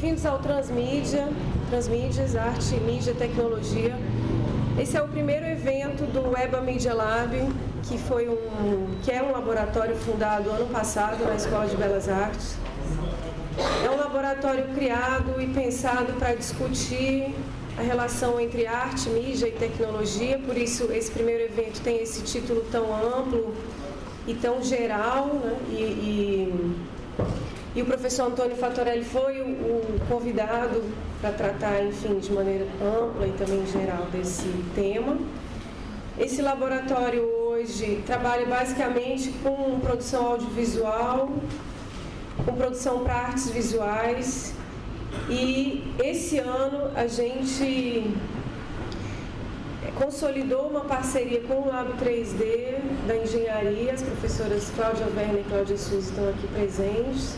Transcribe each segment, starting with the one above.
Bem-vindos ao Transmídias, Arte, Mídia e Tecnologia. Esse é o primeiro evento do EBA Media Lab, que é um laboratório fundado ano passado na Escola de Belas Artes. É um laboratório criado e pensado para discutir a relação entre arte, mídia e tecnologia, por isso esse primeiro evento tem esse título tão amplo e tão geral, né? E o professor Antônio Fattorelli foi o convidado para tratar, enfim, de maneira ampla e também geral desse tema. Esse laboratório hoje trabalha basicamente com produção audiovisual, com produção para artes visuais, e esse ano a gente consolidou uma parceria com o Lab 3D da Engenharia. As professoras Cláudia Werner e Cláudia Souza estão aqui presentes.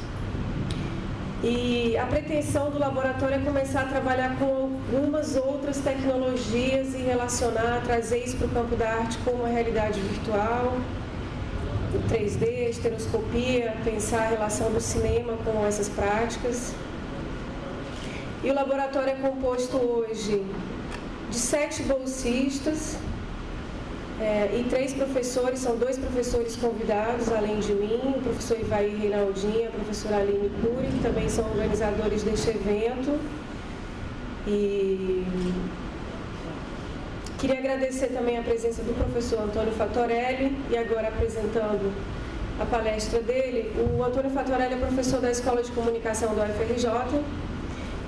E a pretensão do laboratório é começar a trabalhar com algumas outras tecnologias e trazer isso para o campo da arte com uma realidade virtual, o 3D, estereoscopia, pensar a relação do cinema com essas práticas. E o laboratório é composto hoje de 7 bolsistas e 3 professores, são 2 professores convidados, além de mim, o professor Ivair Reinaldinho e a professora Aline Cury, que também são organizadores deste evento. E queria agradecer também a presença do professor Antônio Fattorelli, e agora apresentando a palestra dele. O Antônio Fattorelli é professor da Escola de Comunicação da UFRJ,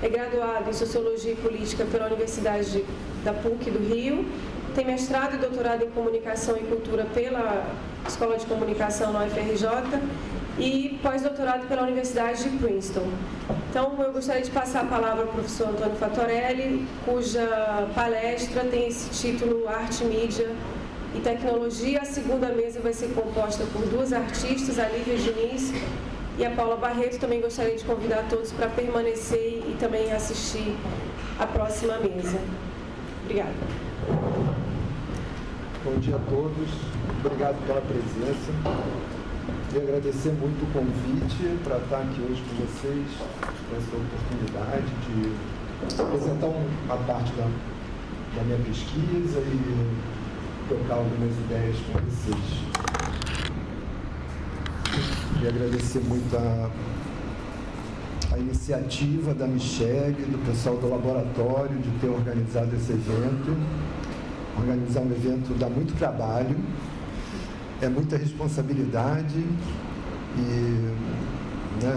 é graduado em Sociologia e Política pela Universidade da PUC do Rio, tem mestrado e doutorado em Comunicação e Cultura pela Escola de Comunicação na UFRJ e pós-doutorado pela Universidade de Princeton. Então, eu gostaria de passar a palavra ao professor Antônio Fattorelli, cuja palestra tem esse título Arte, Mídia e Tecnologia. A segunda mesa vai ser composta por 2 artistas, a Lívia Diniz e a Paula Barreto. Também gostaria de convidar todos para permanecer e também assistir a próxima mesa. Obrigada. Bom dia a todos, obrigado pela presença. Queria agradecer muito o convite para estar aqui hoje com vocês, essa oportunidade de apresentar uma parte da minha pesquisa e trocar algumas ideias com vocês. Queria agradecer muito a iniciativa da Michele, do pessoal do laboratório, de ter organizado esse evento. Organizar um evento dá muito trabalho, é muita responsabilidade e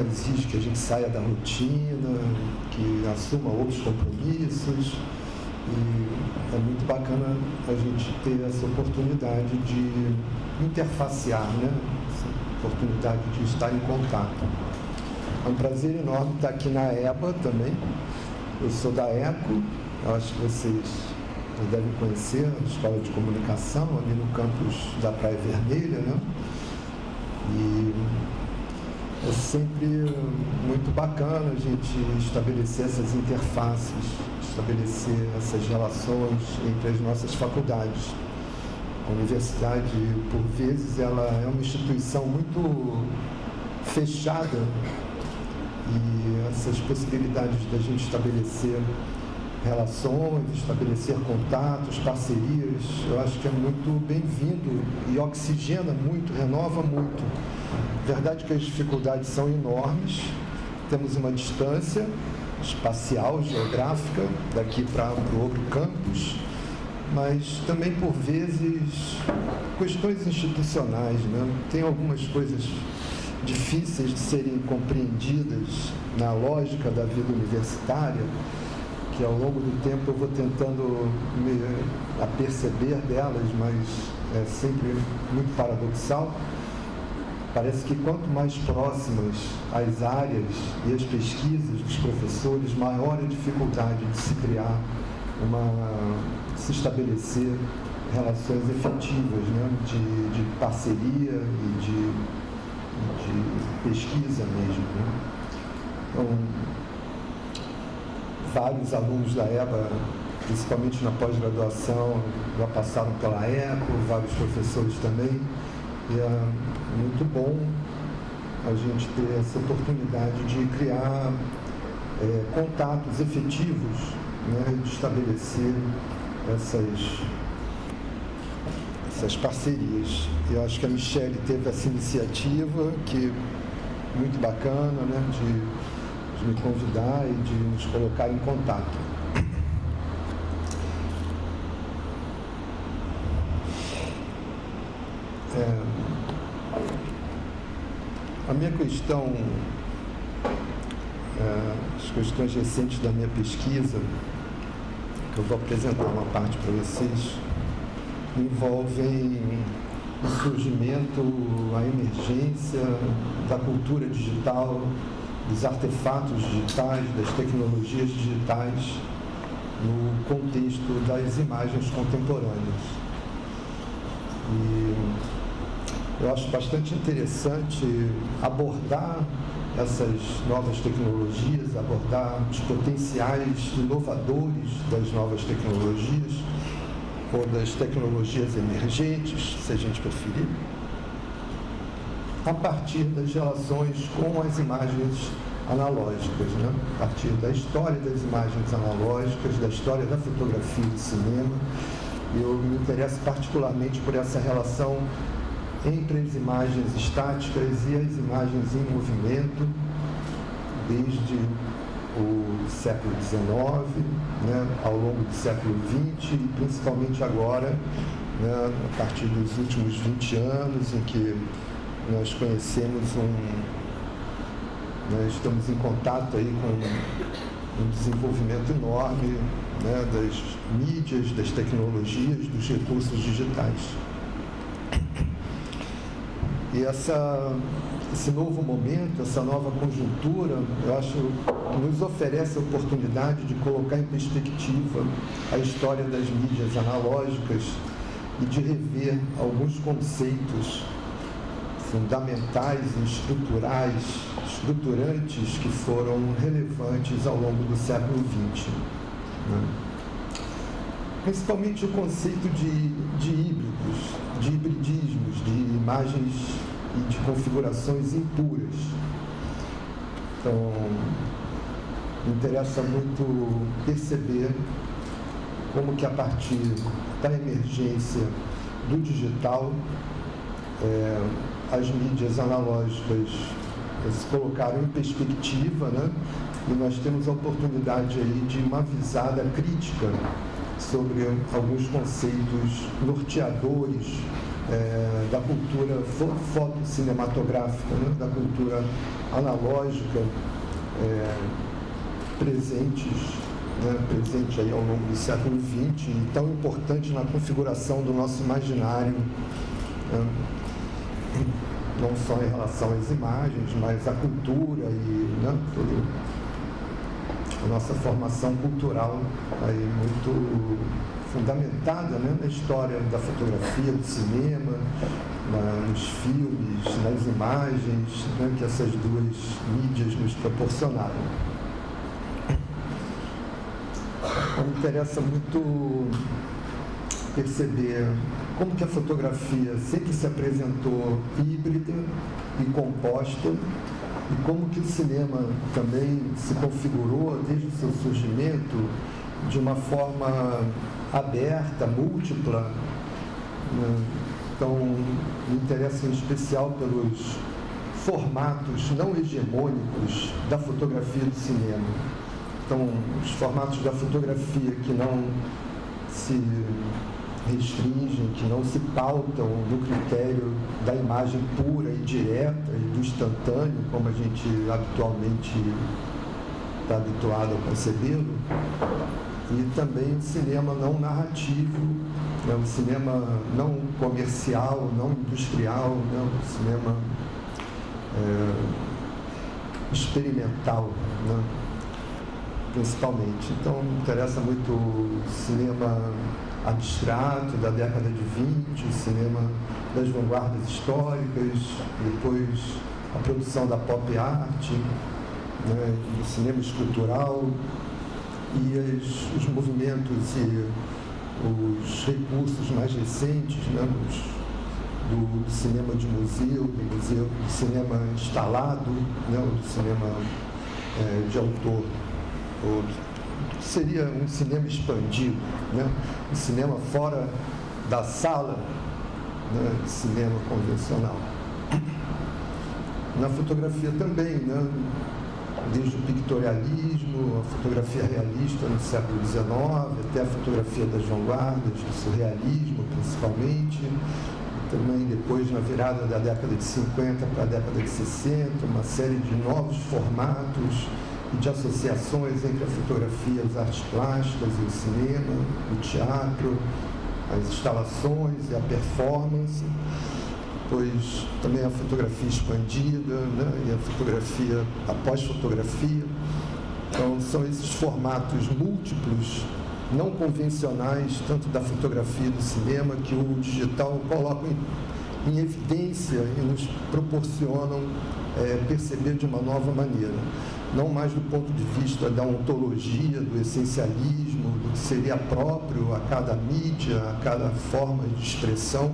exige que a gente saia da rotina, que assuma outros compromissos, e é muito bacana a gente ter essa oportunidade de interfacear, essa oportunidade de estar em contato. É um prazer enorme estar aqui na EBA também. Eu sou da ECO, eu acho que vocês devem conhecer, a Escola de Comunicação, ali no campus da Praia Vermelha, E é sempre muito bacana a gente estabelecer essas interfaces, estabelecer essas relações entre as nossas faculdades. A universidade, por vezes, ela é uma instituição muito fechada, e essas possibilidades da gente estabelecer relações, estabelecer contatos, parcerias, eu acho que é muito bem-vindo e oxigena muito, renova muito. Verdade que as dificuldades são enormes, temos uma distância espacial, geográfica, daqui para o outro campus, mas também, por vezes, questões institucionais, Tem algumas coisas difíceis de serem compreendidas na lógica da vida universitária, que ao longo do tempo eu vou tentando me aperceber delas, mas é sempre muito paradoxal. Parece que quanto mais próximas as áreas e as pesquisas dos professores, maior a dificuldade de se criar se estabelecer relações efetivas, de parceria e de pesquisa mesmo. Então, vários alunos da EBA, principalmente na pós-graduação, já passaram pela ECO, vários professores também, e é muito bom a gente ter essa oportunidade de criar contatos efetivos, né, de estabelecer essas parcerias. Eu acho que a Michele teve essa iniciativa, que muito bacana, né, de me convidar e de nos colocar em contato. A minha questão, as questões recentes da minha pesquisa, que eu vou apresentar uma parte para vocês, envolvem o surgimento, a emergência da cultura digital, dos artefatos digitais, das tecnologias digitais, no contexto das imagens contemporâneas. E eu acho bastante interessante abordar essas novas tecnologias, abordar os potenciais inovadores das novas tecnologias, ou das tecnologias emergentes, se a gente preferir, a partir das relações com as imagens analógicas, né? A partir da história das imagens analógicas, da história da fotografia e do cinema. Eu me interesso particularmente por essa relação entre as imagens estáticas e as imagens em movimento, desde o século XIX, né, ao longo do século XX e principalmente agora, né, a partir dos últimos 20 anos, em que nós conhecemos nós estamos em contato aí com um desenvolvimento enorme, né, das mídias, das tecnologias, dos recursos digitais. E esse novo momento, essa nova conjuntura, eu acho, nos oferece a oportunidade de colocar em perspectiva a história das mídias analógicas e de rever alguns conceitos fundamentais e estruturantes que foram relevantes ao longo do século XX. Né? Principalmente o conceito de híbridos, de hibridismos, de imagens e de configurações impuras. Então, me interessa muito perceber como que a partir da emergência do digital, as mídias analógicas se colocaram em perspectiva, né? E nós temos a oportunidade aí de uma visada crítica sobre alguns conceitos norteadores da cultura fotocinematográfica, né? Da cultura analógica, presente aí ao longo do século XX, e tão importante na configuração do nosso imaginário, né? Não só em relação às imagens, mas à cultura e, né, toda a nossa formação cultural aí muito fundamentada, né, na história da fotografia, do cinema, nos filmes, nas imagens, né, que essas duas mídias nos proporcionaram. Então, me interessa muito perceber como que a fotografia sempre se apresentou híbrida e composta, e como que o cinema também se configurou desde o seu surgimento de uma forma aberta, múltipla, né? Então, me interessa em especial pelos formatos não hegemônicos da fotografia do cinema. Então, os formatos da fotografia que não se restringem, que não se pautam no critério da imagem pura e direta e do instantâneo, como a gente habitualmente está habituado a concebê-lo, e também o cinema não narrativo, né, o cinema não comercial, não industrial, né, o cinema experimental, né, principalmente. Então, me interessa muito o cinema abstrato da década de 20, o cinema das vanguardas históricas, depois a produção da pop art, né, do cinema escultural, e os movimentos e os recursos mais recentes, né, do cinema de museu, do cinema instalado, né, do cinema de autor. ou seria um cinema expandido, né? Um cinema fora da sala, né, de cinema convencional. Na fotografia também, né? Desde o pictorialismo, a fotografia realista no século XIX, até a fotografia das vanguardas, do surrealismo principalmente, também depois na virada da década de 50 para a década de 60, uma série de novos formatos e de associações entre a fotografia, as artes plásticas e o cinema, o teatro, as instalações e a performance, pois também a fotografia expandida, né, e a fotografia, a pós-fotografia. Então, são esses formatos múltiplos, não convencionais, tanto da fotografia e do cinema, que o digital coloca em evidência e nos proporcionam perceber de uma nova maneira. Não mais do ponto de vista da ontologia, do essencialismo, do que seria próprio a cada mídia, a cada forma de expressão,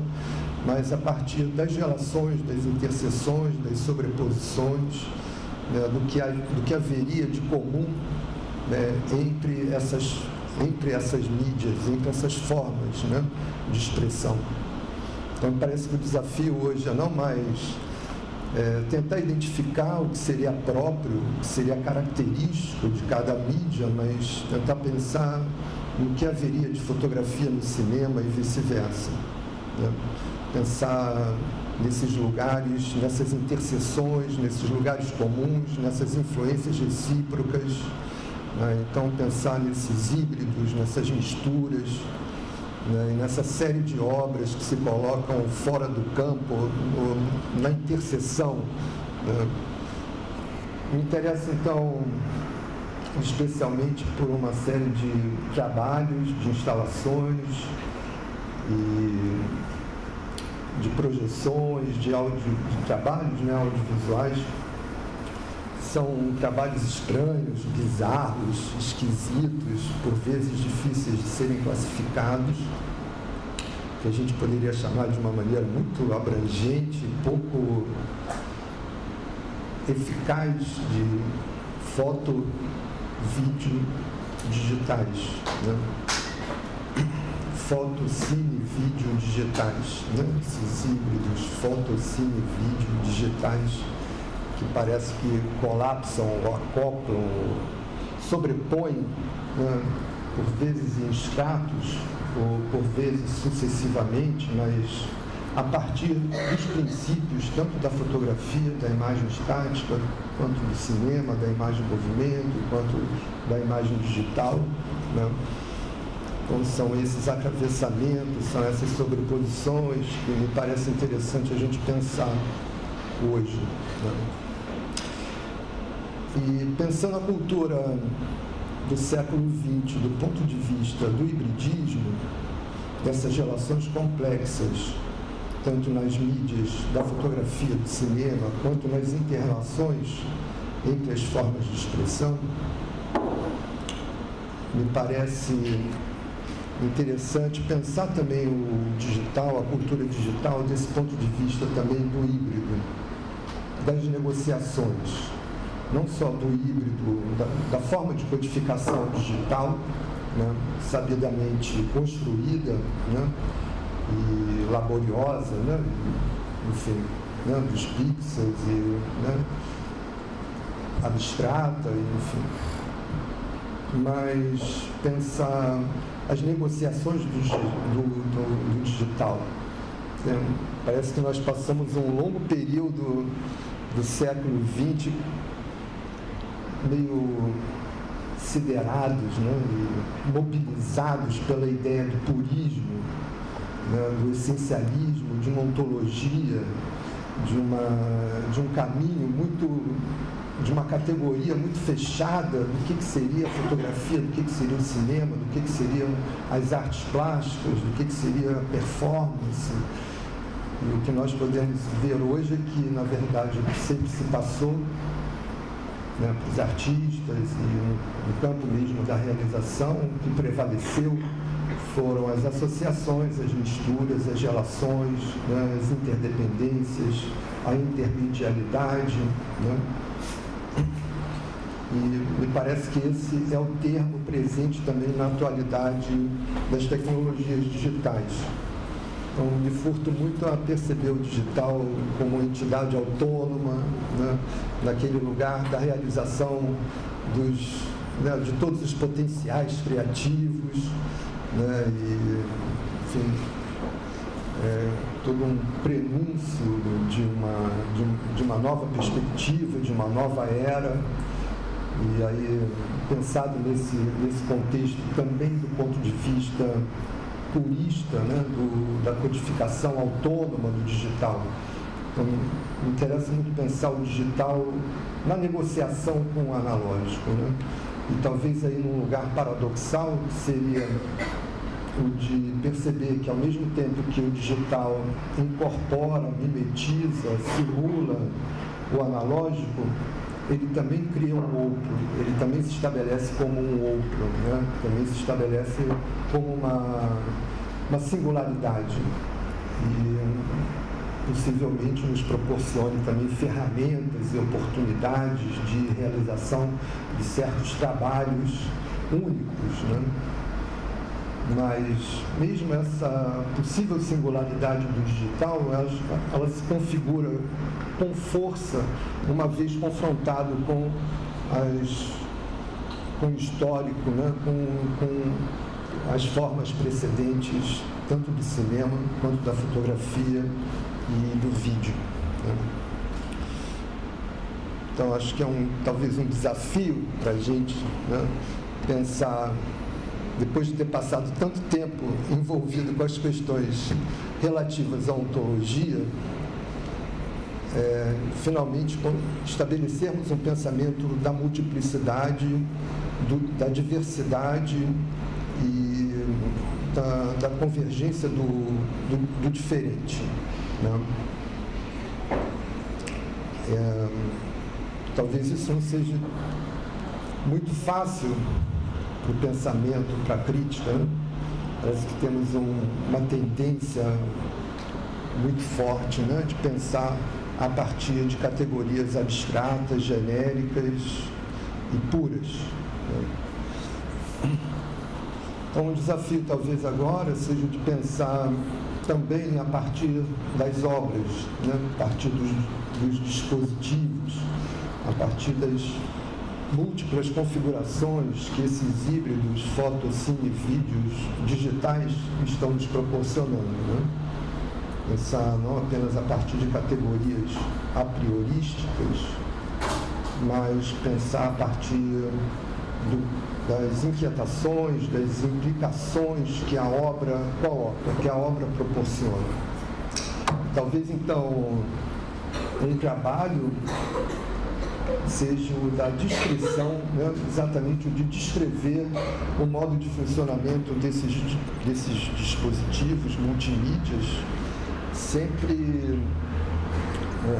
mas a partir das relações, das interseções, das sobreposições, né, do que haveria de comum, né, entre essas mídias, entre essas formas, né, de expressão. Então, parece que o desafio hoje é não mais tentar identificar o que seria próprio, o que seria característico de cada mídia, mas tentar pensar no que haveria de fotografia no cinema e vice-versa, né? Pensar nesses lugares, nessas interseções, nesses lugares comuns, nessas influências recíprocas, né? Então, pensar nesses híbridos, nessas misturas, né, e nessa série de obras que se colocam fora do campo, na interseção, né. Me interessa, então, especialmente por uma série de trabalhos, de instalações e de projeções, de trabalhos, né, audiovisuais. São trabalhos estranhos, bizarros, esquisitos, por vezes difíceis de serem classificados, que a gente poderia chamar de uma maneira muito abrangente, pouco eficaz, de foto, vídeo digitais, né? Foto, cine, vídeo digitais, né? Esses híbridos, foto, cine, vídeo digitais, que parece que colapsam ou acoplam, sobrepõem, né, por vezes em estratos, ou por vezes sucessivamente, mas a partir dos princípios tanto da fotografia, da imagem estática, quanto do cinema, da imagem em movimento, quanto da imagem digital, né? Então, são esses atravessamentos, são essas sobreposições que me parece interessante a gente pensar hoje, né? E pensando a cultura do século XX, do ponto de vista do hibridismo, dessas relações complexas, tanto nas mídias da fotografia, do cinema, quanto nas interrelações entre as formas de expressão, me parece interessante pensar também o digital, a cultura digital, desse ponto de vista também do híbrido, das negociações, não só do híbrido, da forma de codificação digital, né, sabidamente construída, né, e laboriosa, né, enfim, né, dos pixels, e, né, abstrata, enfim. Mas pensar as negociações do digital. Parece que nós passamos um longo período do século XX meio siderados, né, e mobilizados pela ideia do purismo, né, do essencialismo, de uma ontologia, de um caminho de uma categoria muito fechada do que seria a fotografia, do que seria o cinema, do que seriam as artes plásticas, do que seria a performance. E o que nós podemos ver hoje é que, na verdade, o que sempre se passou, né, para os artistas e no campo mesmo da realização, o que prevaleceu foram as associações, as misturas, as relações, né, as interdependências, a intermedialidade, né? E me parece que esse é o termo presente também na atualidade das tecnologias digitais. Então, me furto muito a perceber o digital como uma entidade autônoma, né, naquele lugar da realização de todos os potenciais criativos, né, e, enfim, todo um prenúncio de uma nova perspectiva, de uma nova era. E aí, pensado nesse contexto também do ponto de vista purista, né, da codificação autônoma do digital. Então, me interessa muito pensar o digital na negociação com o analógico, né? E talvez aí num lugar paradoxal, que seria o de perceber que ao mesmo tempo que o digital incorpora, mimetiza, simula o analógico, ele também cria um outro, ele também se estabelece como um outro, né? Também se estabelece como uma singularidade e possivelmente nos proporcione também ferramentas e oportunidades de realização de certos trabalhos únicos, né? Mas mesmo essa possível singularidade do digital, ela se configura com força uma vez confrontado com o histórico, né? com as formas precedentes, tanto do cinema quanto da fotografia e do vídeo, né? Então, acho que é talvez um desafio para a gente, né, pensar, depois de ter passado tanto tempo envolvido com as questões relativas à ontologia, finalmente estabelecermos um pensamento da multiplicidade, da diversidade e da convergência do diferente, né? Talvez isso não seja muito fácil para o pensamento, para a crítica, né? Parece que temos uma tendência muito forte, né, de pensar a partir de categorias abstratas, genéricas e puras, né? Então, o desafio talvez agora seja de pensar também a partir das obras, né, a partir dos dispositivos, a partir das múltiplas configurações que esses híbridos, foto, cine, vídeos digitais estão nos proporcionando, né? Pensar não apenas a partir de categorias a priorísticas, mas pensar a partir das inquietações, das implicações que a obra coloca, que a obra proporciona. Talvez, então, um trabalho seja o da descrição, né, exatamente o de descrever o modo de funcionamento desses dispositivos multimídias, sempre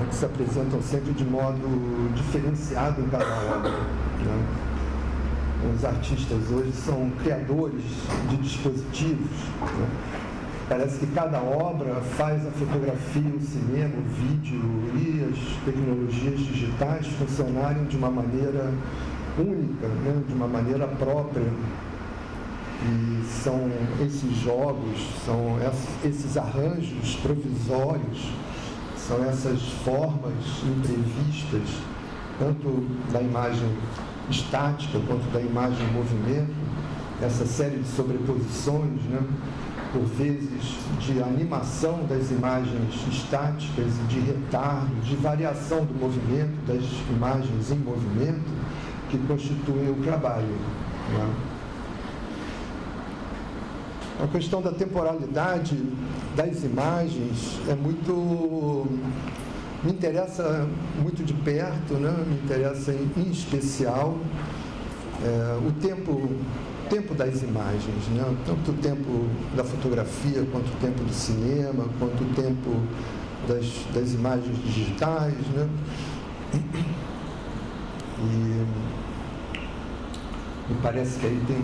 que se apresentam sempre de modo diferenciado em cada obra, né? Os artistas hoje são criadores de dispositivos, né? Parece que cada obra faz a fotografia, o cinema, o vídeo e as tecnologias digitais funcionarem de uma maneira única, né? De uma maneira própria. E são esses jogos, são esses arranjos provisórios, são essas formas imprevistas, tanto da imagem estática quanto da imagem em movimento, essa série de sobreposições, né? Por vezes de animação das imagens estáticas e de retardo, de variação do movimento das imagens em movimento, que constituem o trabalho, né? A questão da temporalidade das imagens me interessa muito de perto, né? Me interessa em especial o tempo das imagens, né? Tanto o tempo da fotografia, quanto o tempo do cinema, quanto o tempo das imagens digitais, né? E me parece que aí tem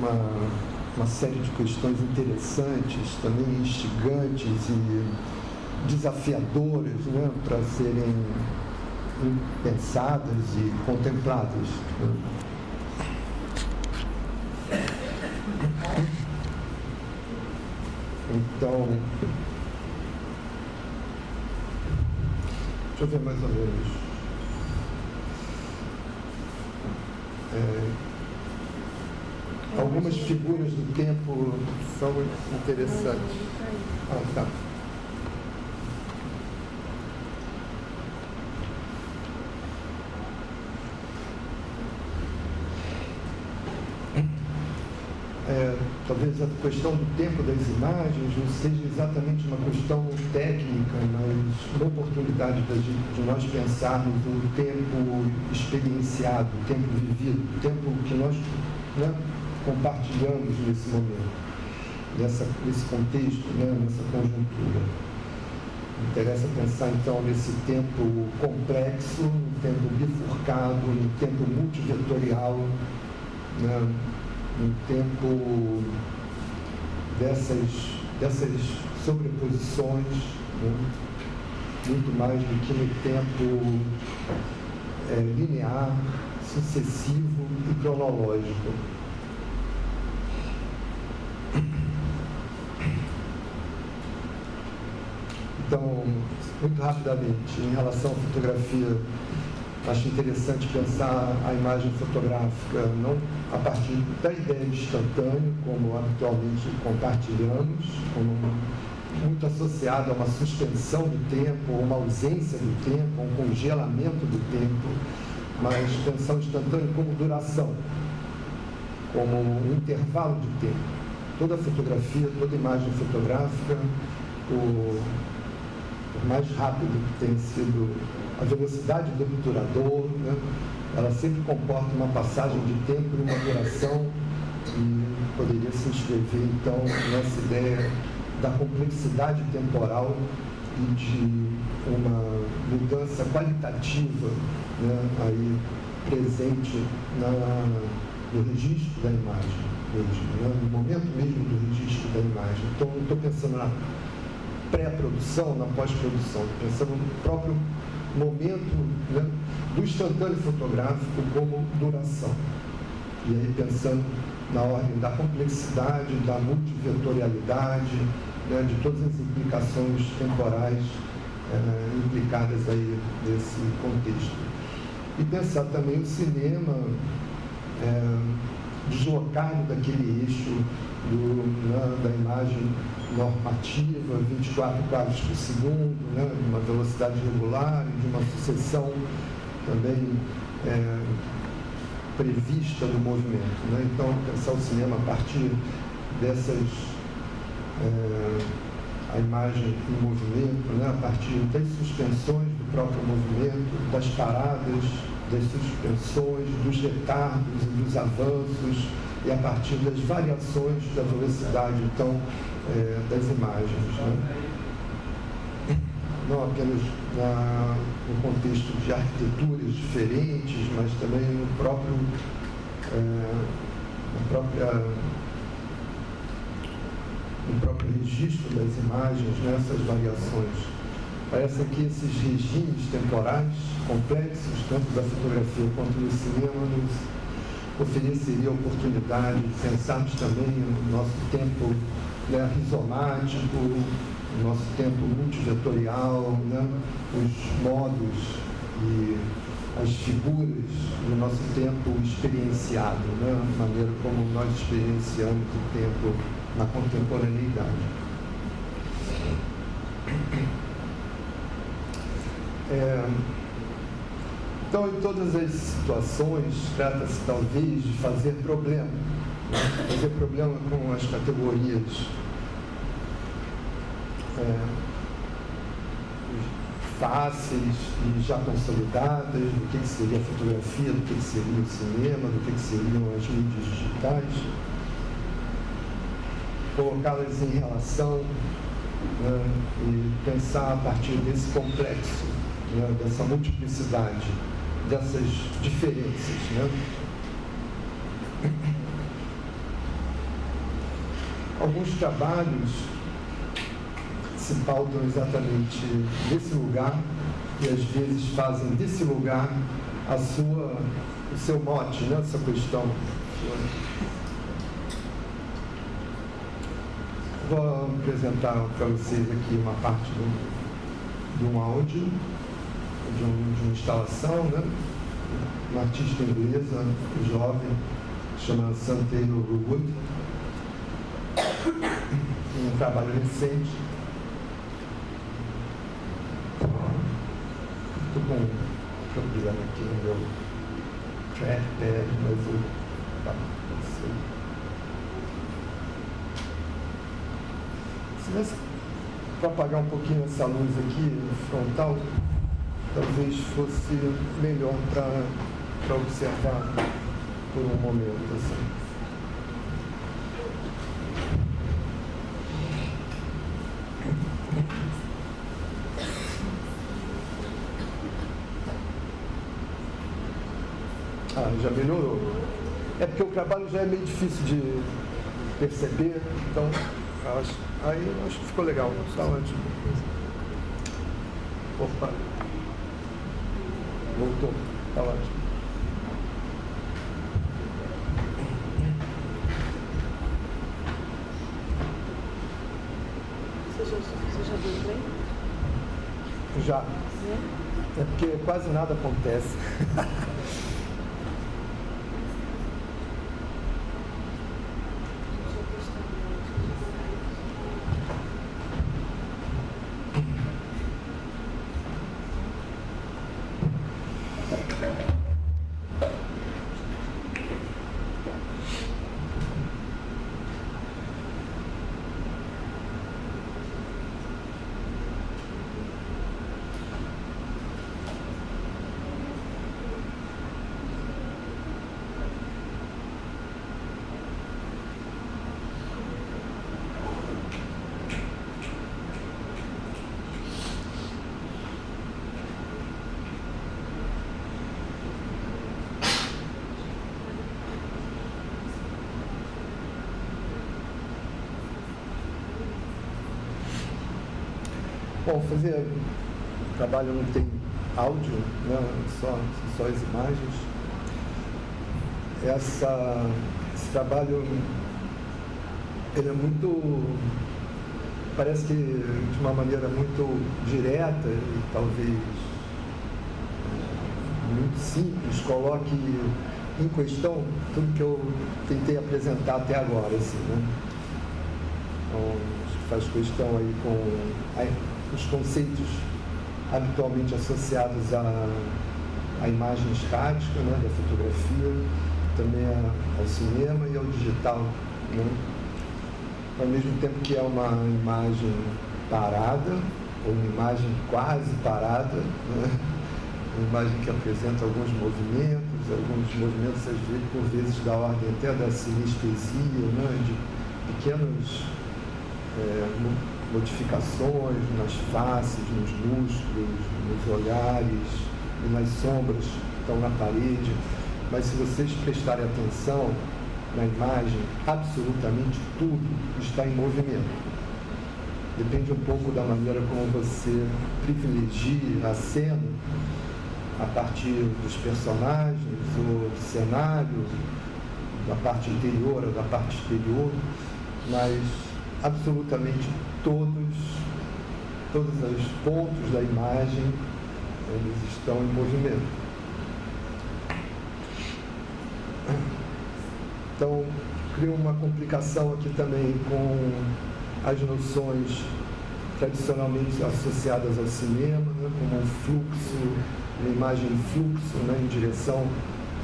uma série de questões interessantes, também instigantes e desafiadoras, né, para serem pensadas e contempladas, né? Então, deixa eu ver mais ou menos. Algumas figuras do tempo são interessantes. Ah, tá. Talvez a questão do tempo das imagens não seja exatamente uma questão técnica, mas uma oportunidade de nós pensarmos o tempo experienciado, o tempo vivido, o tempo que nós, né, compartilhamos nesse momento, nesse contexto, né, nessa conjuntura. Me interessa pensar, então, nesse tempo complexo, no tempo bifurcado, no tempo multivetorial, né, no tempo dessas sobreposições, né, muito mais do que no tempo linear, sucessivo e cronológico. Então, muito rapidamente, em relação à fotografia, acho interessante pensar a imagem fotográfica não a partir da ideia de instantâneo, como habitualmente compartilhamos, como muito associado a uma suspensão do tempo, ou uma ausência do tempo, um congelamento do tempo, mas pensar o instantâneo como duração, como um intervalo de tempo. Toda fotografia, toda imagem fotográfica, por mais rápido que tenha sido a velocidade do obturador, né, ela sempre comporta uma passagem de tempo e uma duração, e poderia se inscrever, então, nessa ideia da complexidade temporal e de uma mudança qualitativa, né, aí presente no registro da imagem mesmo, né, no momento mesmo do registro da imagem. Então, não estou pensando na pré-produção, na pós-produção, estou pensando no próprio momento, né, do instantâneo fotográfico como duração. E aí pensando na ordem da complexidade, da multivetorialidade, né, de todas as implicações temporais implicadas aí nesse contexto. E pensar também o cinema deslocado daquele eixo da imagem normativa, 24 quadros por segundo, né, de uma velocidade regular e de uma sucessão também prevista do movimento, né? Então, pensar o cinema a partir dessas, a imagem em movimento, né, a partir das suspensões do próprio movimento, das paradas, das suspensões, dos retardos e dos avanços, e a partir das variações da velocidade, então, das imagens, né? Não apenas no contexto de arquiteturas diferentes, mas também no próprio registro das imagens, né, essas variações. Parece que esses regimes temporais complexos, tanto da fotografia quanto do cinema, nos ofereceria a oportunidade de pensarmos também no nosso tempo, né, rizomático, o nosso tempo multivetorial, né, os modos e as figuras do nosso tempo experienciado, né, a maneira como nós experienciamos o tempo na contemporaneidade. Então, em todas as situações, trata-se talvez de fazer problema, né? Fazer problema com as categorias fáceis e já consolidadas do que seria a fotografia, do que seria o cinema, do que seriam as mídias digitais, colocá-las em relação, né, e pensar a partir desse complexo, né, dessa multiplicidade, dessas diferenças, né? Alguns trabalhos se pautam exatamente nesse lugar e às vezes fazem desse lugar o seu mote, né, essa questão. Vou apresentar para vocês aqui uma parte de um áudio, de uma instalação, né? Uma artista inglesa, jovem, chamada Sam Taylor Wood, um trabalho recente. Estou com um problema aqui no meu trackpad, mas eu não sei. Para apagar um pouquinho essa luz aqui frontal, talvez fosse melhor para observar por um momento assim. Já melhorou. É porque o trabalho já é meio difícil de perceber, então aí eu acho que ficou legal. Tá ótimo. Opa. Voltou. Tá ótimo. Você já viu o trem? Já. É porque quase nada acontece. Bom, fazer trabalho não tem áudio, né? Só as imagens. Esse trabalho, ele é muito, parece que de uma maneira muito direta e talvez muito simples, coloque em questão tudo que eu tentei apresentar até agora, assim, né? Então, faz questão aí com os conceitos habitualmente associados à imagem estática, né, da fotografia, também ao cinema e ao digital, né? Ao mesmo tempo que é uma imagem parada, ou uma imagem quase parada, né? Uma imagem que apresenta alguns movimentos por vezes da ordem até da sinestesia, né? De pequenos modificações nas faces, nos músculos, nos olhares e nas sombras que estão na parede. Mas se vocês prestarem atenção na imagem, absolutamente tudo está em movimento. Depende um pouco da maneira como você privilegia a cena a partir dos personagens, do cenário, da parte interior ou da parte exterior, mas absolutamente todos os pontos da imagem, eles estão em movimento. Então, cria uma complicação aqui também com as noções tradicionalmente associadas ao cinema, né, como um fluxo, uma imagem em fluxo, né, em direção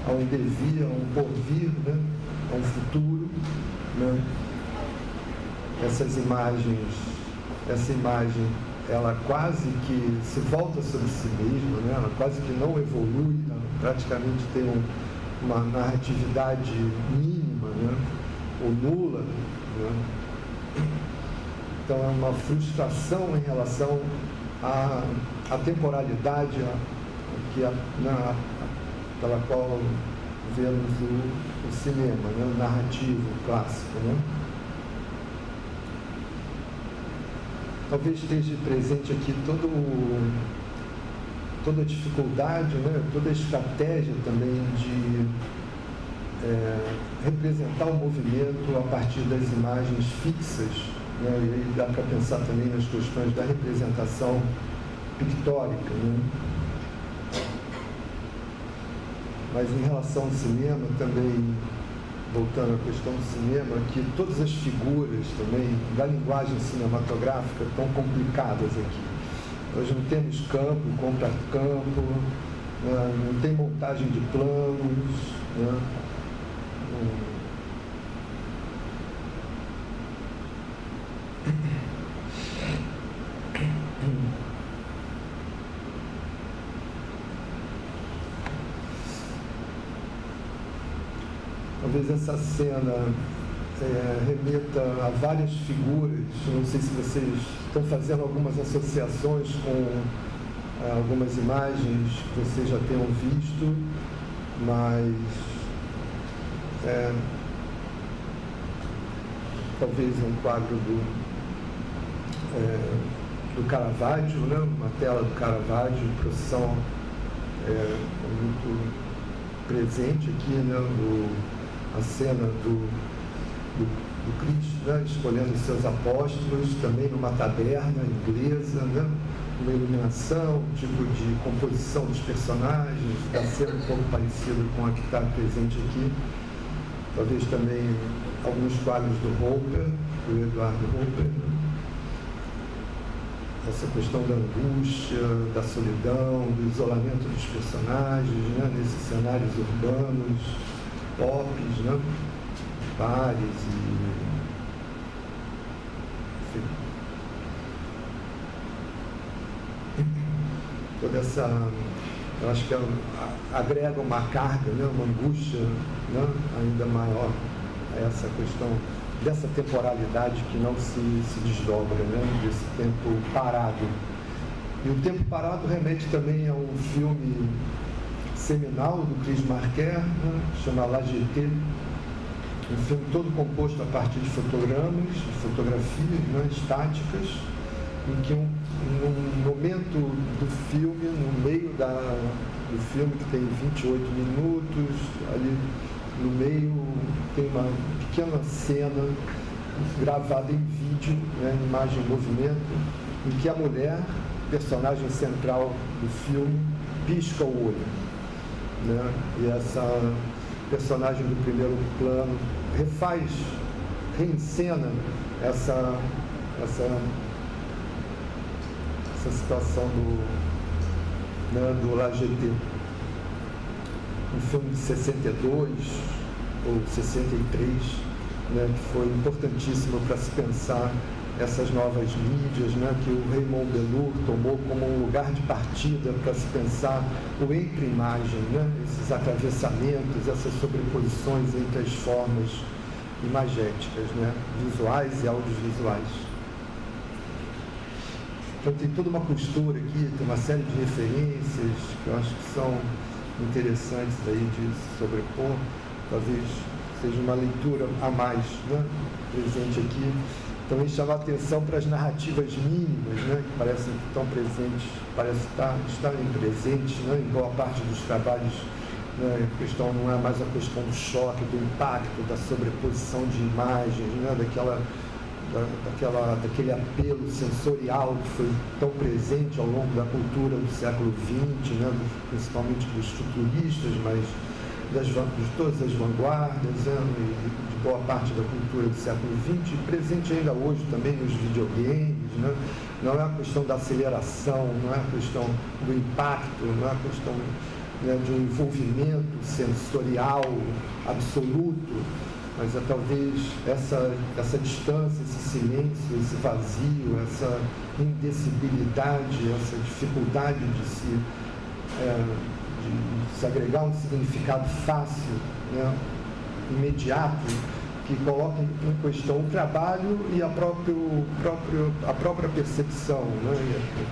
a um devir, a um porvir, né, a um futuro, né. Essa imagem, ela quase que se volta sobre si mesma, né? Ela quase que não evolui, ela praticamente tem uma narratividade mínima, né? Ou nula, né? Então é uma frustração em relação à temporalidade pela qual vemos o cinema, né? O narrativo clássico, né? Talvez esteja presente aqui toda a dificuldade, né? Toda a estratégia também de representar o movimento a partir das imagens fixas, né? E aí dá para pensar também nas questões da representação pictórica, né? Mas em relação ao cinema, também, voltando à questão do cinema, que todas as figuras também da linguagem cinematográfica estão complicadas aqui. Nós não temos campo, contra-campo, né? Não tem montagem de planos, né? Talvez essa cena remeta a várias figuras. Não sei se vocês estão fazendo algumas associações com algumas imagens que vocês já tenham visto, mas talvez um quadro do Caravaggio, né? Uma tela do Caravaggio, Procissão, muito presente aqui, né? A cena do Cristo, né? Escolhendo os seus apóstolos, também numa taberna inglesa, né? Uma iluminação, um tipo de composição dos personagens, está sendo um pouco parecido com a que está presente aqui. Talvez também alguns quadros do Hopper, do Eduardo Hopper, né? Essa questão da angústia, da solidão, do isolamento dos personagens, né? Nesses cenários urbanos, pops, né? Bares e... enfim. Toda essa... eu acho que agrega uma carga, né? Uma angústia, né? Ainda maior a essa questão dessa temporalidade que não se desdobra, né? Desse tempo parado. E o tempo parado remete também a um filme seminal do Chris Marker, né? Chama La Jetée, um filme todo composto a partir de fotogramas, de fotografias, né? Estáticas, em que num momento do filme, no meio do filme, que tem 28 minutos, ali no meio tem uma pequena cena gravada em vídeo, né, imagem em movimento, em que a mulher, personagem central do filme, pisca o olho, né? E essa personagem do primeiro plano reencena essa situação do La Jetée. Um filme de 62 ou 63, né, que foi importantíssimo para se pensar essas novas mídias, né, que o Raymond Bellour tomou como um lugar de partida para se pensar o entre-imagem, né, esses atravessamentos, essas sobreposições entre as formas imagéticas, né, visuais e audiovisuais. Então tem toda uma costura aqui, tem uma série de referências que eu acho que são interessantes aí de sobrepor. Talvez seja uma leitura a mais, né, presente aqui. Também chamar a atenção para as narrativas mínimas, né, que parecem que estão presentes, estarem presentes, né, em boa parte dos trabalhos. Né, a questão não é mais a questão do choque, do impacto, da sobreposição de imagens, né, daquele apelo sensorial que foi tão presente ao longo da cultura do século XX, né, principalmente dos futuristas, mas de todas as vanguardas, né, de boa parte da cultura do século XX, presente ainda hoje também nos videogames. Né, não é a questão da aceleração, não é a questão do impacto, não é a questão, né, de um envolvimento sensorial absoluto, mas é talvez essa distância, esse silêncio, esse vazio, essa indecibilidade, essa dificuldade de se agregar um significado fácil, né, imediato, que coloca em questão o trabalho e a própria percepção, né, a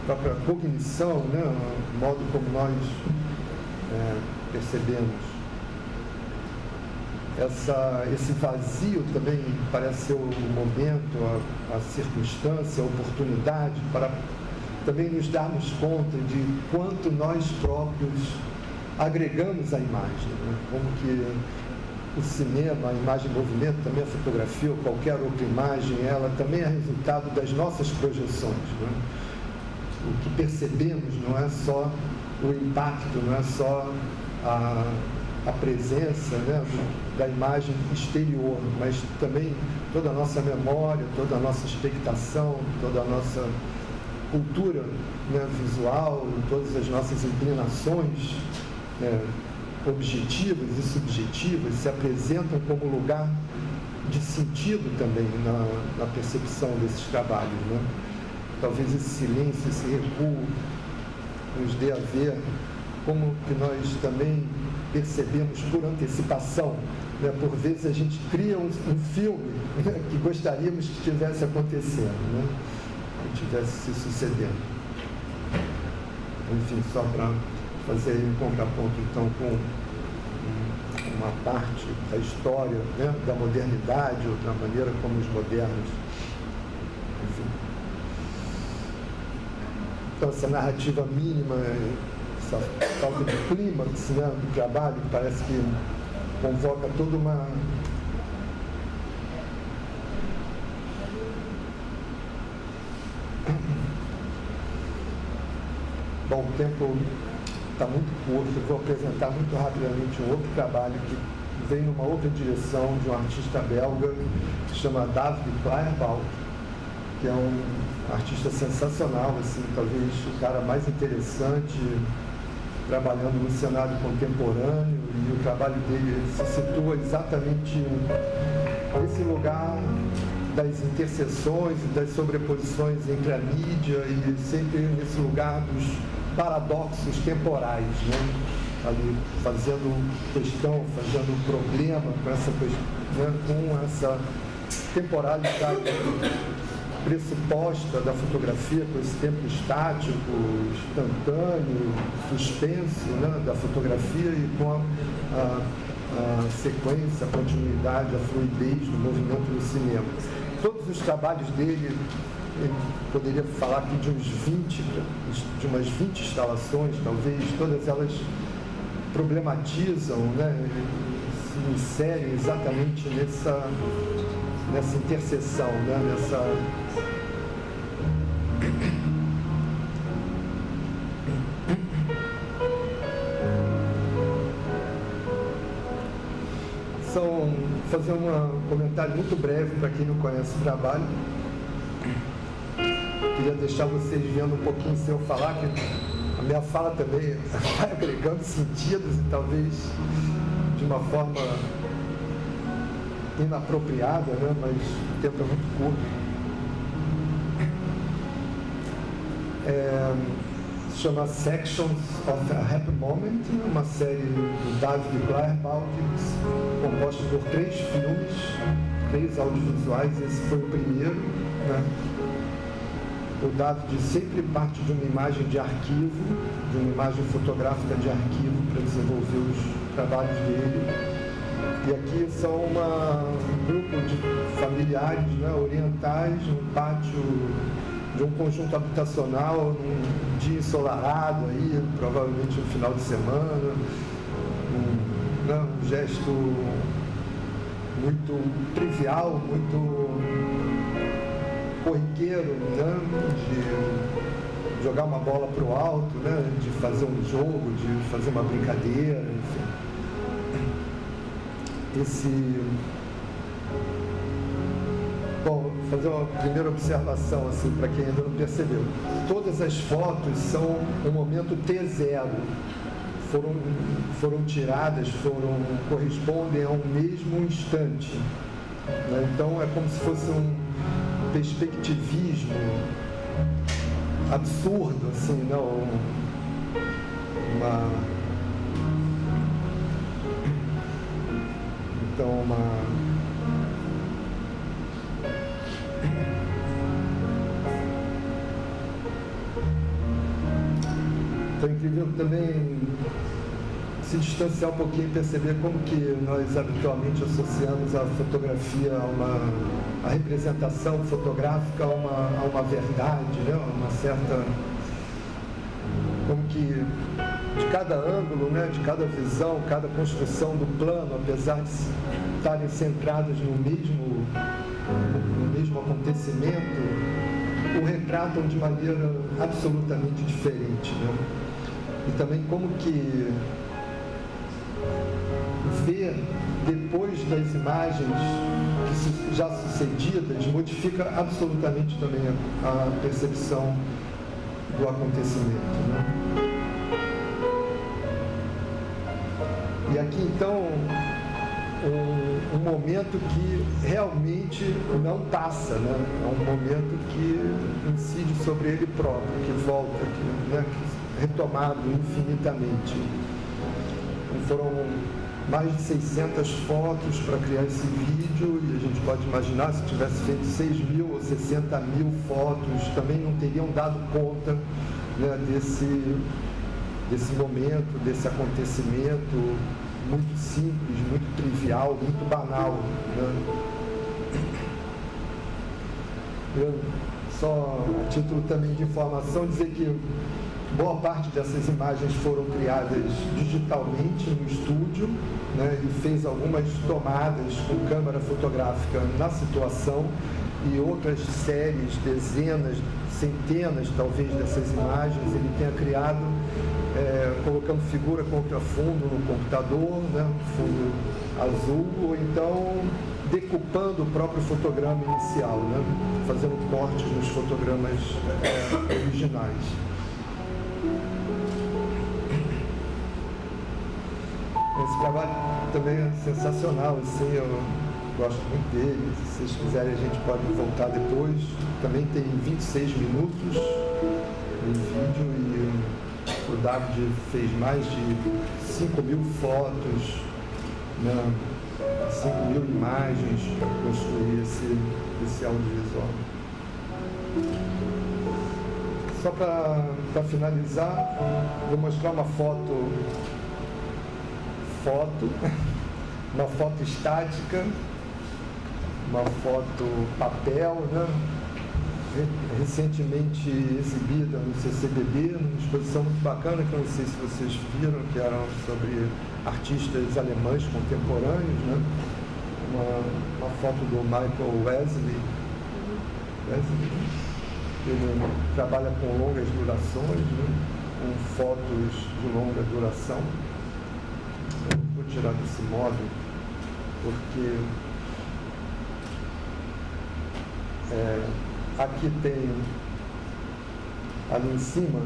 própria cognição, né, o modo como nós percebemos. Esse vazio também parece ser o momento, a circunstância, a oportunidade para também nos darmos conta de quanto nós próprios agregamos à imagem, né? Como que o cinema, a imagem em movimento, também a fotografia ou qualquer outra imagem, ela também é resultado das nossas projeções, né? O que percebemos não é só o impacto, não é só a presença, né, da imagem exterior, mas também toda a nossa memória, toda a nossa expectação, toda a nossa cultura, né, visual, todas as nossas inclinações, né, objetivas e subjetivas se apresentam como lugar de sentido também na percepção desses trabalhos, né? Talvez esse silêncio, esse recuo nos dê a ver como que nós também percebemos por antecipação, né? Por vezes a gente cria um filme, né, que gostaríamos que estivesse acontecendo, né? Que estivesse se sucedendo. Enfim, só para fazer um contraponto, então, com uma parte da história, né, da modernidade, ou da maneira como os modernos, enfim. Então, essa narrativa mínima, essa falta de clímax, né, do trabalho, parece que convoca toda uma... Bom, o tempo está muito curto, eu vou apresentar muito rapidamente um outro trabalho que vem numa outra direção de um artista belga que se chama David Claerbout, que é um artista sensacional, assim, talvez o cara mais interessante trabalhando no cenário contemporâneo, e o trabalho dele se situa exatamente nesse lugar das interseções e das sobreposições entre a mídia e sempre nesse lugar dos paradoxos temporais, né? Ali fazendo questão, fazendo problema com essa, né, com essa temporalidade pressuposta da fotografia, com esse tempo estático, instantâneo, suspenso, né, da fotografia, e com a sequência, a continuidade, a fluidez do movimento do cinema. Todos os trabalhos dele, eu poderia falar aqui de umas 20 instalações, talvez, todas elas problematizam, né, se inserem exatamente nessa interseção, né, fazer um comentário muito breve para quem não conhece o trabalho. Queria deixar vocês vendo um pouquinho sem eu falar, que a minha fala também vai agregando sentidos e talvez de uma forma inapropriada, né? Mas o tempo é muito curto. Se chama Sections of a Happy Moment, uma série do David Claerbout, composta por 3 filmes, 3 audiovisuais. Esse foi o primeiro, né? O David sempre parte de uma imagem de arquivo, de uma imagem fotográfica de arquivo para desenvolver os trabalhos dele. E aqui são um grupo de familiares, né, orientais, num pátio de um conjunto habitacional, num dia ensolarado, aí, provavelmente no final de semana, um gesto muito trivial, muito corriqueiro, né, de jogar uma bola para o alto, né, de fazer um jogo, de fazer uma brincadeira, enfim. Bom, vou fazer uma primeira observação, assim, para quem ainda não percebeu. Todas as fotos são um momento T0. Foram tiradas, correspondem a um mesmo instante, né? Então, é como se fosse um perspectivismo absurdo, assim, não? Então é incrível também se distanciar um pouquinho e perceber como que nós habitualmente associamos a fotografia a representação fotográfica a uma verdade, né? Uma certa... como que de cada ângulo, né, de cada visão, cada construção do plano, apesar de estarem centradas no mesmo acontecimento, o retratam de maneira absolutamente diferente, né? E também como que ver depois das imagens já sucedidas modifica absolutamente também a percepção do acontecimento, né? E aqui então um momento que realmente não passa, né? É um momento que incide sobre ele próprio, que volta, né? Retomado infinitamente. Foram mais de 600 fotos para criar esse vídeo, e a gente pode imaginar, se tivesse feito 6.000 ou 60.000 fotos, também não teriam dado conta, né, desse momento, desse acontecimento muito simples, muito trivial, muito banal, né? Eu, só a título também de informação, dizer que boa parte dessas imagens foram criadas digitalmente no estúdio, né, e fez algumas tomadas com câmera fotográfica na situação, e outras séries, dezenas, centenas talvez dessas imagens ele tenha criado colocando figura contra fundo no computador, né, fundo azul, ou então decupando o próprio fotograma inicial, né, fazendo cortes nos fotogramas originais. Esse trabalho também é sensacional, assim, eu gosto muito dele. Se vocês quiserem, a gente pode voltar depois. Também tem 26 minutos em vídeo, e o David fez mais de 5.000 fotos, né, 5.000 imagens para construir esse audiovisual. Só para finalizar, vou mostrar uma foto, uma foto estática, uma foto papel, né? Recentemente exibida no CCBB, numa exposição muito bacana, que eu não sei se vocês viram, que era sobre artistas alemães contemporâneos, né? Uma foto do Michael Wesley. Ele trabalha com longas durações, né? Com fotos de longa duração. Eu vou tirar desse modo, porque aqui tem, ali em cima,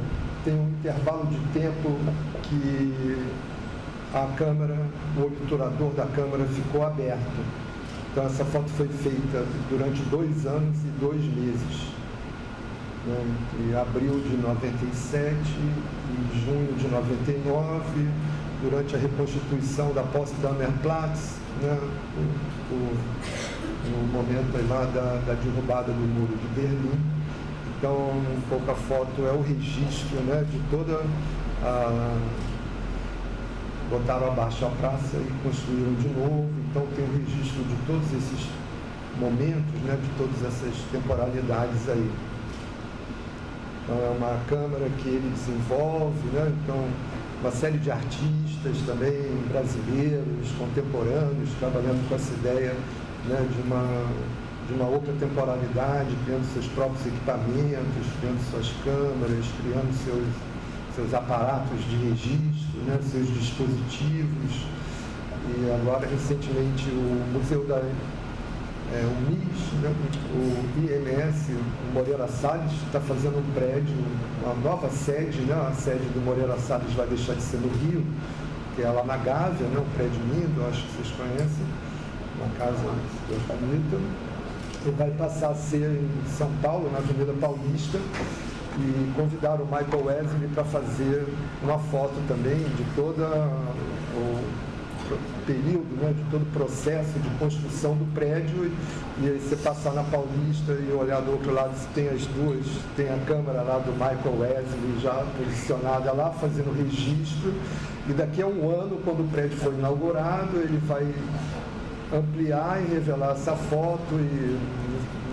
tem um intervalo de tempo que a câmera, o obturador da câmera ficou aberto. Então essa foto foi feita durante 2 anos e 2 meses, né, entre abril de 97 e junho de 99, durante a reconstituição da Potsdamer Platz, né, no momento aí lá da derrubada do muro de Berlim. Então, um pouco a foto é o registro, né, de toda a... botaram abaixo a praça e construíram de novo. Então tem um registro de todos esses momentos, né, de todas essas temporalidades aí. Então é uma câmera que ele desenvolve, né, então uma série de artistas também brasileiros, contemporâneos, trabalhando com essa ideia, né, de uma outra temporalidade, criando seus próprios equipamentos, criando suas câmeras, criando seus aparatos de registro, né, seus dispositivos. E agora, recentemente, o Museu da... o MIS, né, o IMS, o Moreira Salles, está fazendo um prédio, uma nova sede, né, a sede do Moreira Salles vai deixar de ser no Rio, que é lá na Gávea, né, um prédio lindo, acho que vocês conhecem, uma casa bonita, e vai passar a ser em São Paulo, na Avenida Paulista, e convidaram o Michael Wesley para fazer uma foto também de todo o período, né, de todo o processo de construção do prédio, e aí você passar na Paulista e olhar do outro lado, tem as duas, tem a câmera lá do Michael Wesley já posicionada lá, fazendo registro, e daqui a um ano, quando o prédio for inaugurado, ele vai ampliar e revelar essa foto, e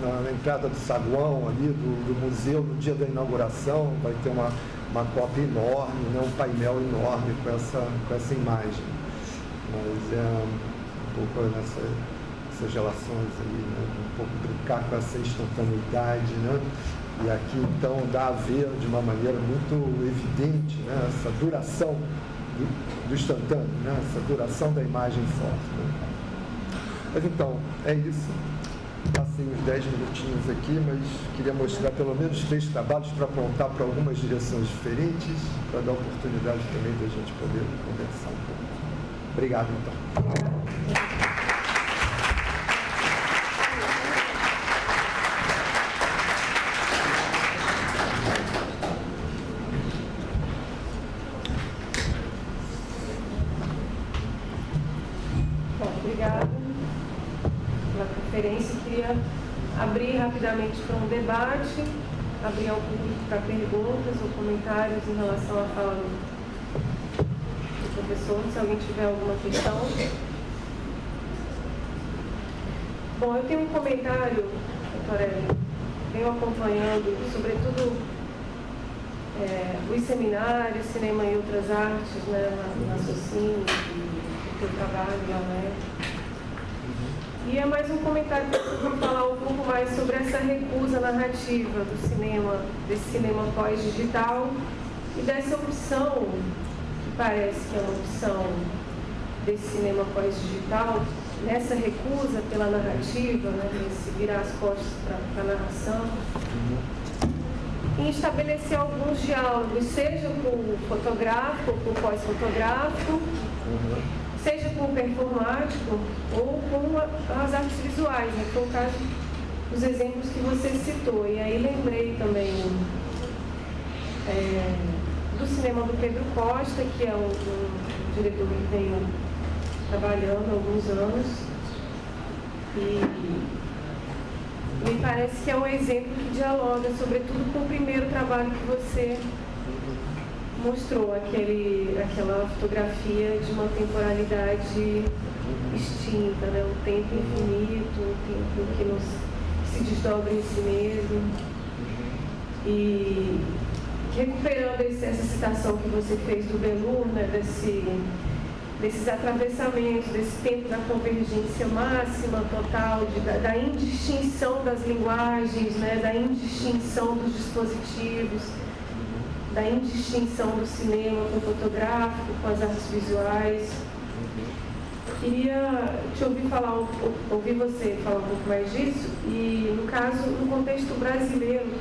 na entrada do saguão ali do museu, no dia da inauguração, vai ter uma uma cópia enorme, né, um painel enorme com essa imagem. Mas é um pouco essas relações aí, né, um pouco brincar com essa instantaneidade, né? E aqui, então, dá a ver de uma maneira muito evidente, né, essa duração do instantâneo, né, essa duração da imagem forte. Né? Mas, então, é isso. Passei uns 10 minutinhos aqui, mas queria mostrar pelo menos 3 trabalhos para apontar para algumas direções diferentes, para dar oportunidade também da gente poder conversar um pouco. Obrigado, então. Queria abrir rapidamente para um debate, abrir ao público para perguntas ou comentários em relação à fala do professor, se alguém tiver alguma questão. Bom, eu tenho um comentário, doutora Ellen, venho acompanhando, sobretudo, os seminários, cinema e outras artes, né, na SOCIM, o teu trabalho lá, né? E é mais um comentário para eu falar um pouco mais sobre essa recusa narrativa do cinema, desse cinema pós-digital e dessa opção, que parece que é uma opção desse cinema pós-digital, nessa recusa pela narrativa, né, desse virar as costas para a narração, e estabelecer alguns diálogos, seja com o fotográfico ou com o pós-fotográfico, seja com o performático ou com as artes visuais, né? Foi o caso dos exemplos que você citou. E aí lembrei também do cinema do Pedro Costa, que é um diretor que veio trabalhando há alguns anos. E me parece que é um exemplo que dialoga, sobretudo, com o primeiro trabalho que você mostrou, aquela fotografia de uma temporalidade extinta, né? Um tempo infinito, um tempo que se desdobra em si mesmo. E recuperando essa citação que você fez do Bellur, né? Desses atravessamentos, desse tempo da convergência máxima, total, da indistinção das linguagens, né? Da indistinção dos dispositivos, da indistinção do cinema com o fotográfico, com as artes visuais. Queria te ouvir você falar um pouco mais disso e, no caso, no contexto brasileiro,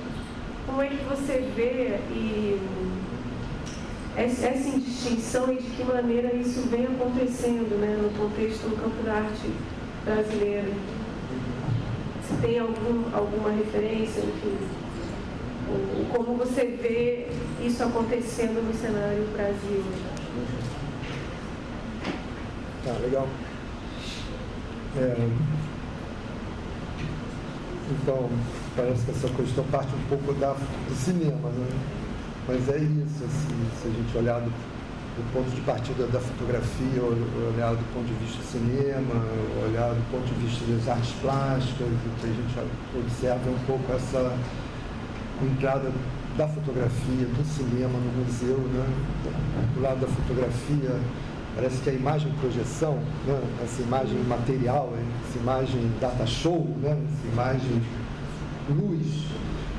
como é que você vê essa indistinção e de que maneira isso vem acontecendo, né, no contexto do campo da arte brasileiro? Se tem alguma referência, enfim, como você vê isso acontecendo no cenário Brasil? Tá, legal. Então, parece que essa questão parte um pouco do cinema, né? Mas é isso, assim, se a gente olhar do ponto de partida da fotografia, olhar do ponto de vista do cinema, olhar do ponto de vista das artes plásticas, que a gente observa um pouco essa entrada da fotografia, do cinema no museu, né? Do lado da fotografia, parece que a imagem projeção, né? Essa imagem material, essa imagem data show, né? Essa imagem luz,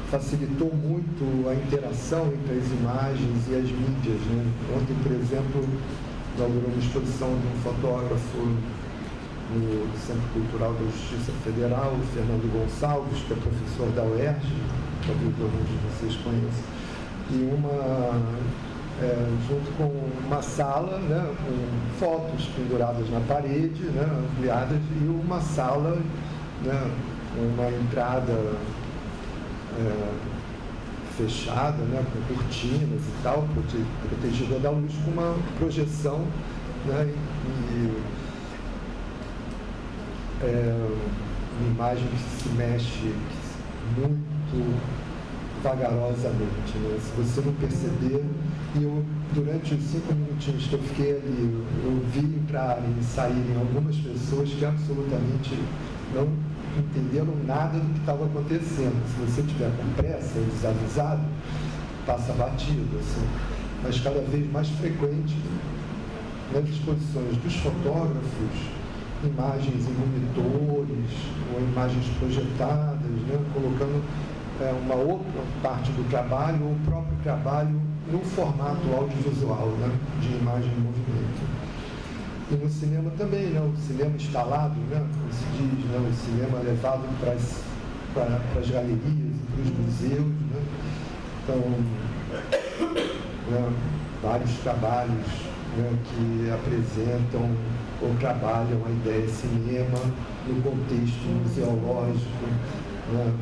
facilitou muito a interação entre as imagens e as mídias, né? Ontem, por exemplo, inaugurou uma exposição de um fotógrafo no Centro Cultural da Justiça Federal, o Fernando Gonçalves, que é professor da UERJ, talvez alguns de vocês conheçam, e junto com uma sala, né, com fotos penduradas na parede, né, ampliadas, e uma sala, né, com uma entrada fechada, né, com cortinas e tal, protegida da luz, com uma projeção, né, uma imagem que se mexe muito vagarosamente, né? Se você não perceber, e eu, durante os 5 minutinhos que eu fiquei ali, eu vi entrarem e saírem algumas pessoas que absolutamente não entenderam nada do que estava acontecendo. Se você estiver com pressa, desavisado, passa batido, assim, mas cada vez mais frequente nas exposições dos fotógrafos, imagens em monitores ou imagens projetadas, né, colocando uma outra parte do trabalho ou o próprio trabalho no formato audiovisual, né, de imagem em movimento. E no cinema também, né, o cinema instalado, né, como se diz, né, o cinema levado para as galerias, para os museus, né. Então, né, vários trabalhos, né, que apresentam ou trabalham a ideia de cinema no contexto museológico, né,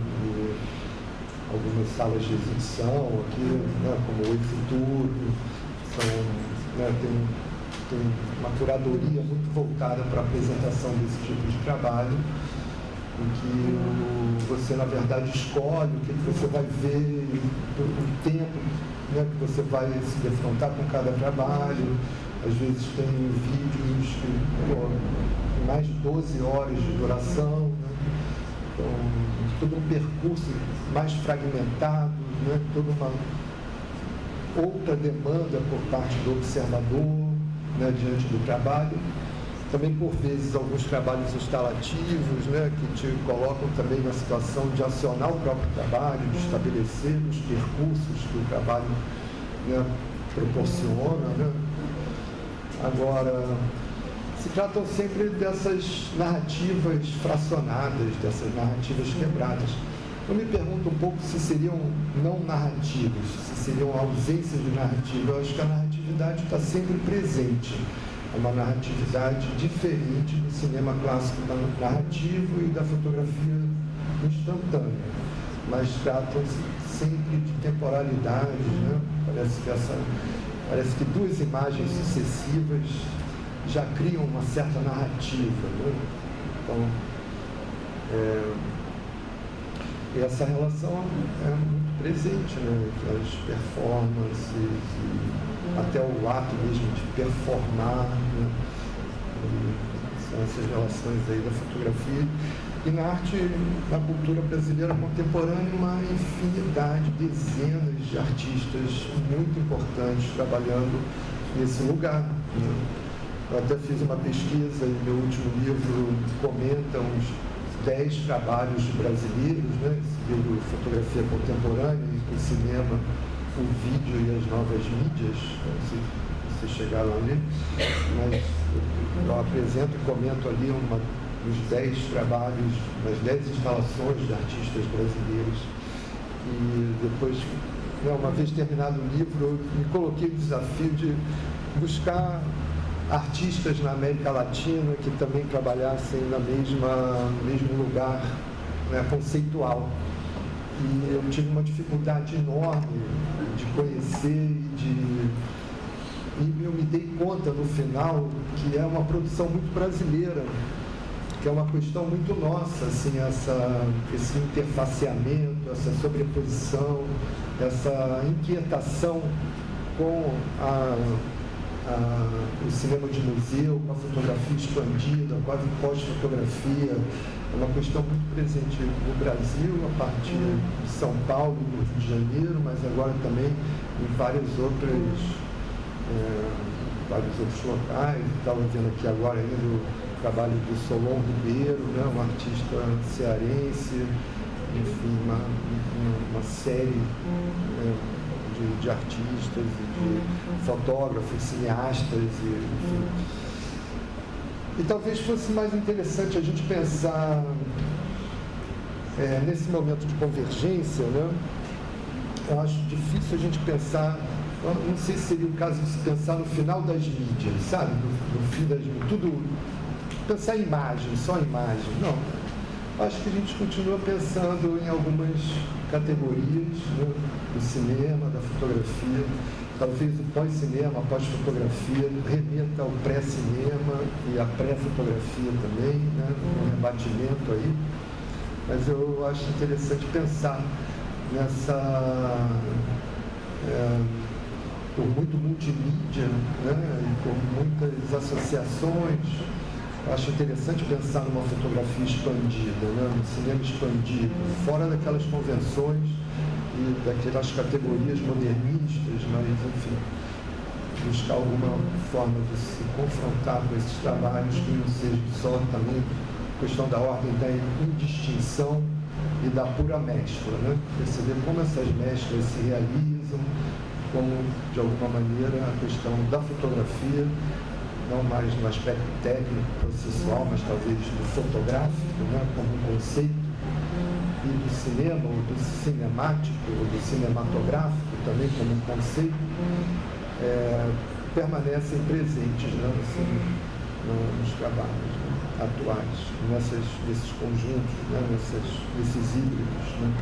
algumas salas de exibição aqui, né, como o Futuro, tem uma curadoria muito voltada para a apresentação desse tipo de trabalho, em que você, na verdade, escolhe o que você vai ver, o tempo, né, que você vai se defrontar com cada trabalho. Às vezes tem vídeos com mais de 12 horas de duração, né? Então, todo um percurso mais fragmentado, né? Toda uma outra demanda por parte do observador, né, diante do trabalho. Também, por vezes, alguns trabalhos instalativos, né, que te colocam também na situação de acionar o próprio trabalho, de estabelecer os percursos que o trabalho, né, proporciona, né? Agora, se tratam sempre dessas narrativas fracionadas, dessas narrativas quebradas. Eu me pergunto um pouco se seriam não narrativos, se seriam ausências de narrativa. Eu acho que a narratividade está sempre presente. É uma narratividade diferente do cinema clássico narrativo e da fotografia instantânea. Mas tratam-se sempre de temporalidades, né? Parece que duas imagens sucessivas já criam uma certa narrativa, né? Então, essa relação é muito presente, né? As performances e até o ato mesmo de performar, né? São essas relações aí da fotografia. E na arte, na cultura brasileira contemporânea, uma infinidade, dezenas de artistas muito importantes trabalhando nesse lugar, né? Eu até fiz uma pesquisa e meu último livro comenta uns 10 trabalhos brasileiros, né? Esse livro Fotografia Contemporânea, o cinema, o vídeo e as novas mídias, não sei se vocês chegaram a ler, mas eu apresento e comento ali os 10 trabalhos, as 10 instalações de artistas brasileiros. E depois, uma vez terminado o livro, eu me coloquei o desafio de buscar artistas na América Latina que também trabalhassem no mesmo lugar, né, conceitual. E eu tive uma dificuldade enorme de conhecer e eu me dei conta no final que é uma produção muito brasileira, que é uma questão muito nossa, assim, esse interfaceamento, essa sobreposição, essa inquietação com o cinema de museu, com a fotografia expandida, com a pós-fotografia. É uma questão muito presente no Brasil, a partir de São Paulo, do Rio de Janeiro, mas agora também em vários outros locais. Estava vendo aqui agora ainda o trabalho do Solon Ribeiro, né, um artista cearense, enfim, uma série de artistas, de fotógrafos, cineastas, enfim. E talvez fosse mais interessante a gente pensar nesse momento de convergência, né? Eu acho difícil a gente pensar, não sei se seria o caso de se pensar no final das mídias, sabe? No fim das mídias, tudo, pensar em imagem, só imagem, não. Acho que a gente continua pensando em algumas categorias, né, do cinema, da fotografia. Talvez o pós-cinema, a pós-fotografia remeta ao pré-cinema e à pré-fotografia também, né, um rebatimento aí. Mas eu acho interessante pensar nessa, por muito multimídia, né, e por muitas associações. Acho interessante pensar numa fotografia expandida, né? No cinema expandido, fora daquelas convenções e daquelas categorias modernistas, mas, enfim, buscar alguma forma de se confrontar com esses trabalhos que não seja só também questão da ordem da indistinção e da pura mescla, né? Perceber como essas mesclas se realizam, como, de alguma maneira, a questão da fotografia, não mais no aspecto técnico, processual, mas talvez do fotográfico, né? Como um conceito, e do cinema, ou do cinemático, ou do cinematográfico, também como um conceito, permanecem presentes, né? Assim, nos trabalhos, né? Atuais, nesses conjuntos, né? nesses híbridos, né?